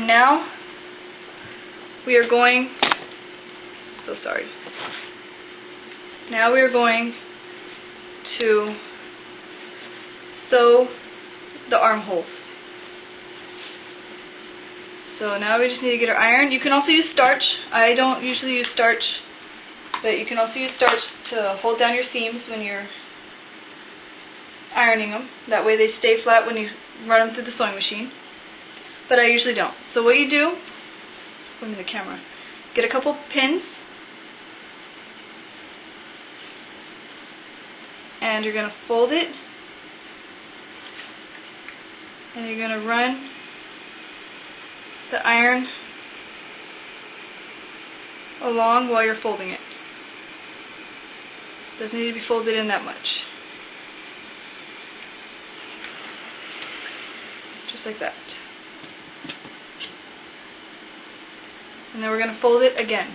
And now we are going, so sorry. Now we are going to sew the armholes. So now we just need to get our iron. You can also use starch. I don't usually use starch, but you can also use starch to hold down your seams when you're ironing them. That way they stay flat when you run them through the sewing machine. But I usually don't. So what you do, let me the camera, get a couple pins, and you're going to fold it, and you're going to run the iron along while you're folding it. Doesn't need to be folded in that much. Just like that. And then we're going to fold it again.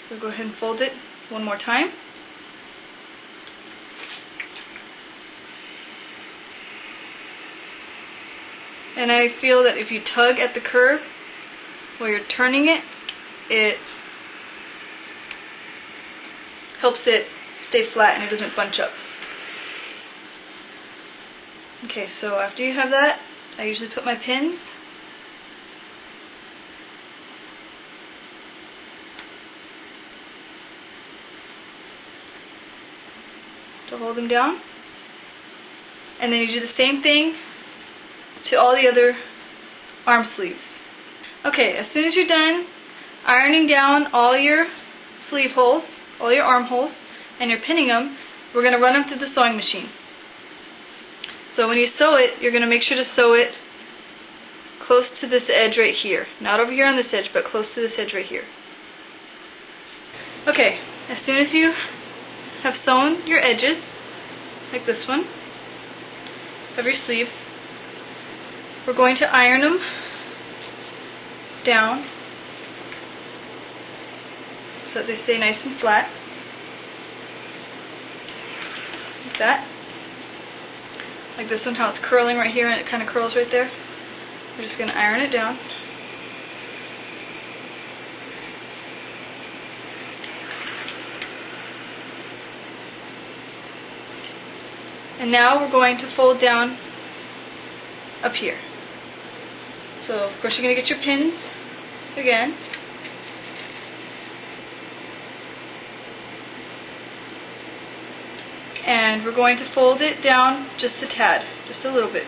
So go ahead and fold it one more time. And I feel that if you tug at the curve while you're turning it, it helps it stay flat and it doesn't bunch up. Okay, so after you have that, I usually put my pins to hold them down. And then you do the same thing to all the other arm sleeves. Okay, as soon as you're done ironing down all your sleeve holes, all your armholes, and you're pinning them, we're going to run them through the sewing machine. So when you sew it, you're going to make sure to sew it close to this edge right here. Not over here on this edge, but close to this edge right here. Okay, as soon as you have sewn your edges, like this one, of your sleeves, we're going to iron them down so that they stay nice and flat, like that. Like this one, how it's curling right here and it kind of curls right there. We're just going to iron it down. And now we're going to fold down up here. So, of course, you're going to get your pins again. And we're going to fold it down just a tad, just a little bit.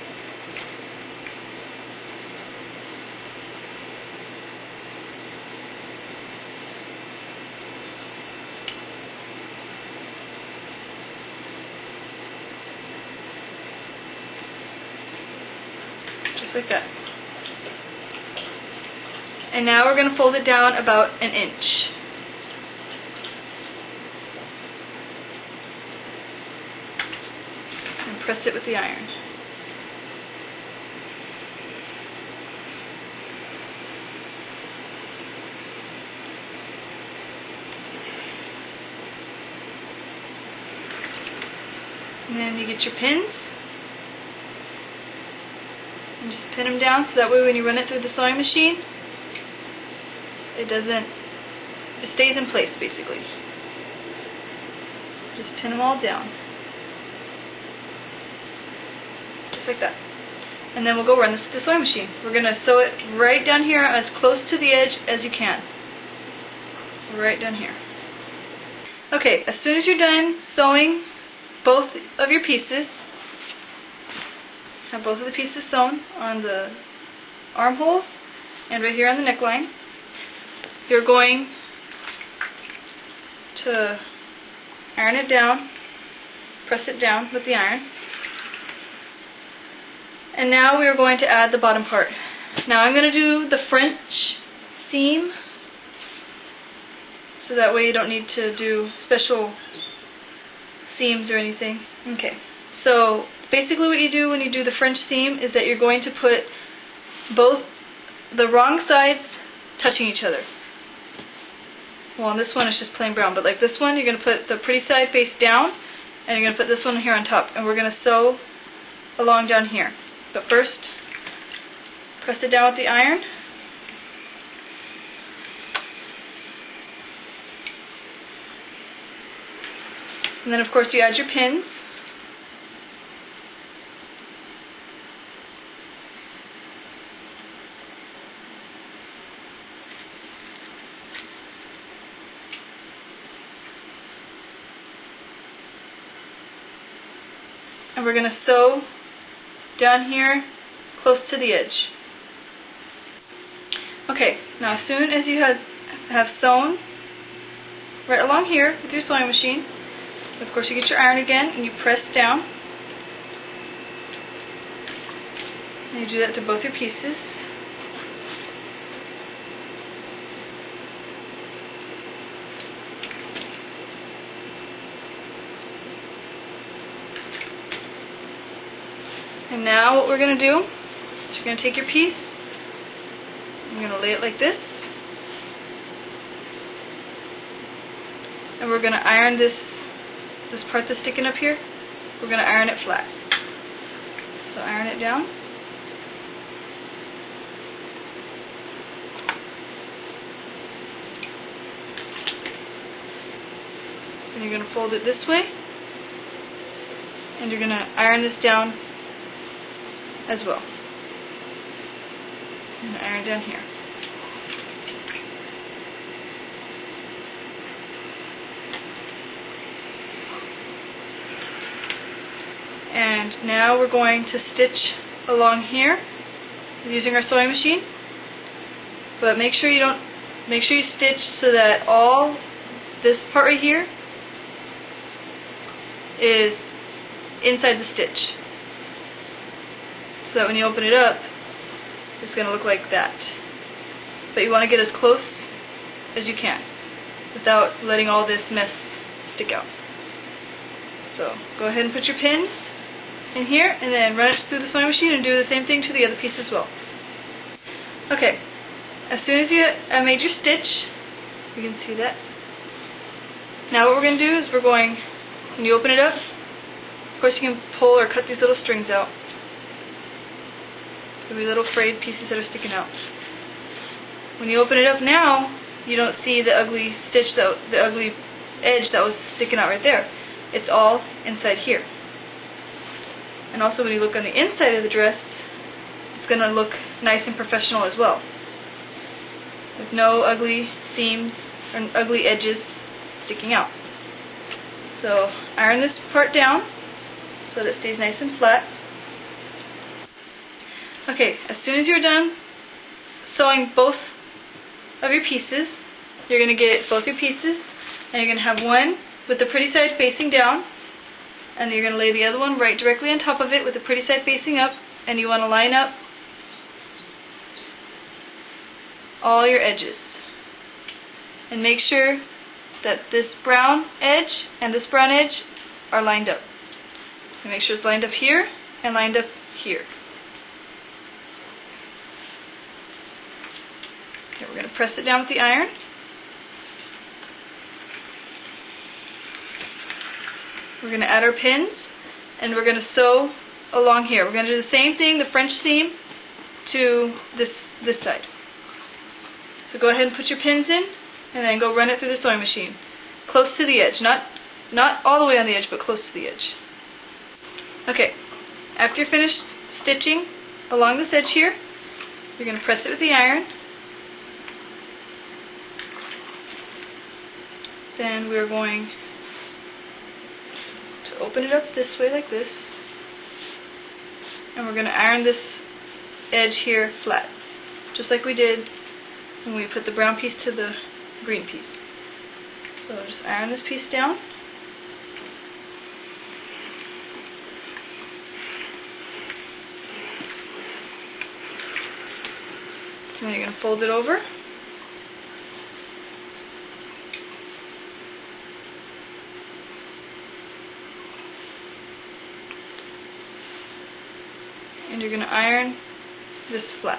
Just like that. And now we're going to fold it down about an inch. And press it with the iron. And then you get your pins. And just pin them down so that way when you run it through the sewing machine, it stays in place basically. Just pin them all down. Just like that. And then we'll go run this through the sewing machine. We're going to sew it right down here as close to the edge as you can. Right down here. Okay, as soon as you're done sewing both of your pieces, have both of the pieces sewn on the armholes and right here on the neckline, you're going to iron it down, press it down with the iron, and now we are going to add the bottom part. Now I'm going to do the French seam, so that way you don't need to do special seams or anything. Okay, so basically what you do when you do the French seam is that you're going to put both the wrong sides touching each other. Well, on this one it's just plain brown, but like this one, you're going to put the pretty side face down, and you're going to put this one here on top, and we're going to sew along down here. But first, Press it down with the iron. And then of course you add your pins. And we're going to sew down here close to the edge. Okay, now as soon as you have sewn right along here with your sewing machine, of course you get your iron again and you press down. And you do that to both your pieces. And now what we're going to do is you're going to take your piece, you're going to lay it like this, and we're going to iron this part that's sticking up here, we're going to iron it flat. So iron it down. And you're going to fold it this way, and you're going to iron this down as well. And iron down here. And now we're going to stitch along here using our sewing machine. But make sure you stitch so that all this part right here is inside the stitch. So that when you open it up, it's going to look like that. But you want to get as close as you can without letting all this mess stick out. So go ahead and put your pins in here and then run it through the sewing machine and do the same thing to the other piece as well. Okay, as soon as you made your stitch, you can see that. Now what we're going to do is when you open it up, of course you can pull or cut these little strings out. There'll be little frayed pieces that are sticking out. When you open it up now, you don't see the ugly stitch, the ugly edge that was sticking out right there. It's all inside here. And also when you look on the inside of the dress, it's going to look nice and professional as well. With no ugly seams or ugly edges sticking out. So iron this part down so that it stays nice and flat. Okay, as soon as you're done sewing both of your pieces, you're going to get both your pieces, and you're going to have one with the pretty side facing down, and you're going to lay the other one right directly on top of it with the pretty side facing up, and you want to line up all your edges. And make sure that this brown edge and this brown edge are lined up. And make sure it's lined up here and lined up here. Okay, we're going to press it down with the iron. We're going to add our pins, and we're going to sew along here. We're going to do the same thing, the French seam, to this side. So go ahead and put your pins in, and then go run it through the sewing machine. Close to the edge, not all the way on the edge, but close to the edge. Okay, after you're finished stitching along this edge here, you're going to press it with the iron. Then we're going to open it up this way like this, and we're going to iron this edge here flat, just like we did when we put the brown piece to the green piece. So just iron this piece down. And then you're going to fold it over. And you're going to iron this flat.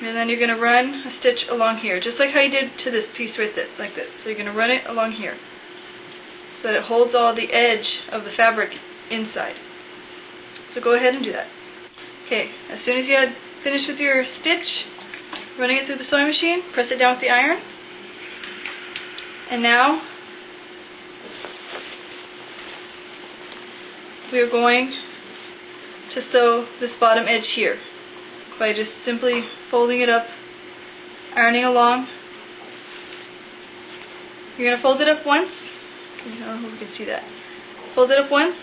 And then you're going to run a stitch along here, just like how you did to this piece right there, like this. So you're going to run it along here. so that it holds all the edge of the fabric inside. So go ahead and do that. Okay, as soon as you had finished with your stitch, running it through the sewing machine, press it down with the iron. And now we are going to sew this bottom edge here by just simply folding it up, ironing along. You're going to fold it up once. I don't know if you can see that. Fold it up once,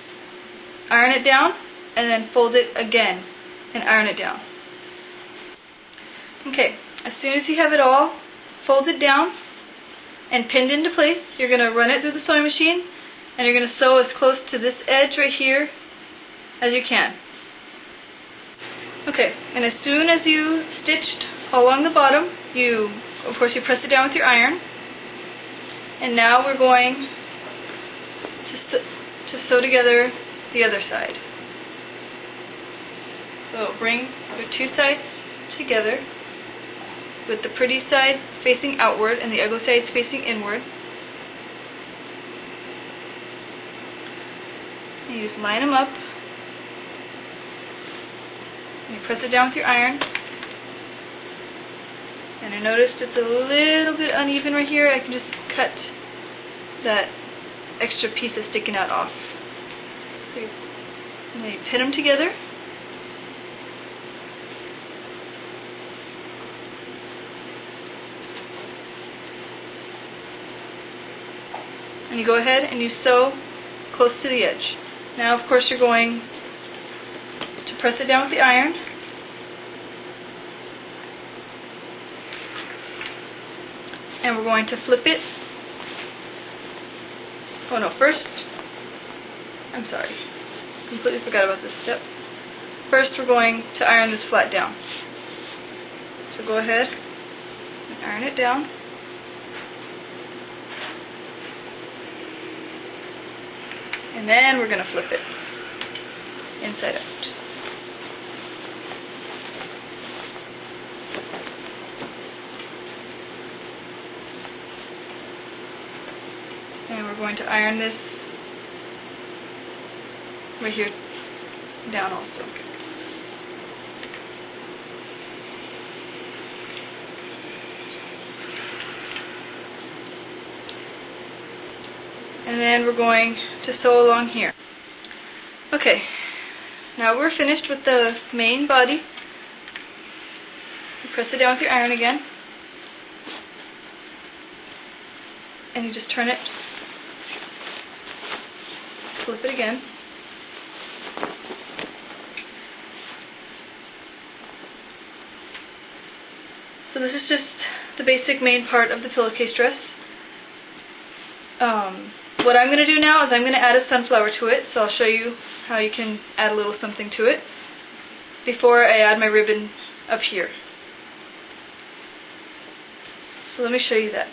iron it down, and then fold it again and iron it down. Okay, as soon as you have it all folded down and pinned into place, you're going to run it through the sewing machine, and you're going to sew as close to this edge right here as you can. Okay, and as soon as you stitched along the bottom, of course you press it down with your iron, and now we're going to sew together the other side. So bring your two sides together with the pretty side facing outward and the ugly side facing inward. And you just line them up. And you press it down with your iron. And I noticed it's a little bit uneven right here. I can just cut that extra piece that's sticking out off. And then you pin them together. And you go ahead and you sew close to the edge. Now, of course, you're going to press it down with the iron. And we're going to flip it. Oh no, first, I'm sorry, completely forgot about this step. First, we're going to iron this flat down. So go ahead and iron it down. And then we're going to flip it inside out. And we're going to iron this right here down also. And then we're going to sew along here. Okay, now we're finished with the main body. You press it down with your iron again, and you just turn it, flip it again. So this is just the basic main part of the pillowcase dress. What I'm going to do now is I'm going to add a sunflower to it, so I'll show you how you can add a little something to it before I add my ribbon up here. So let me show you that.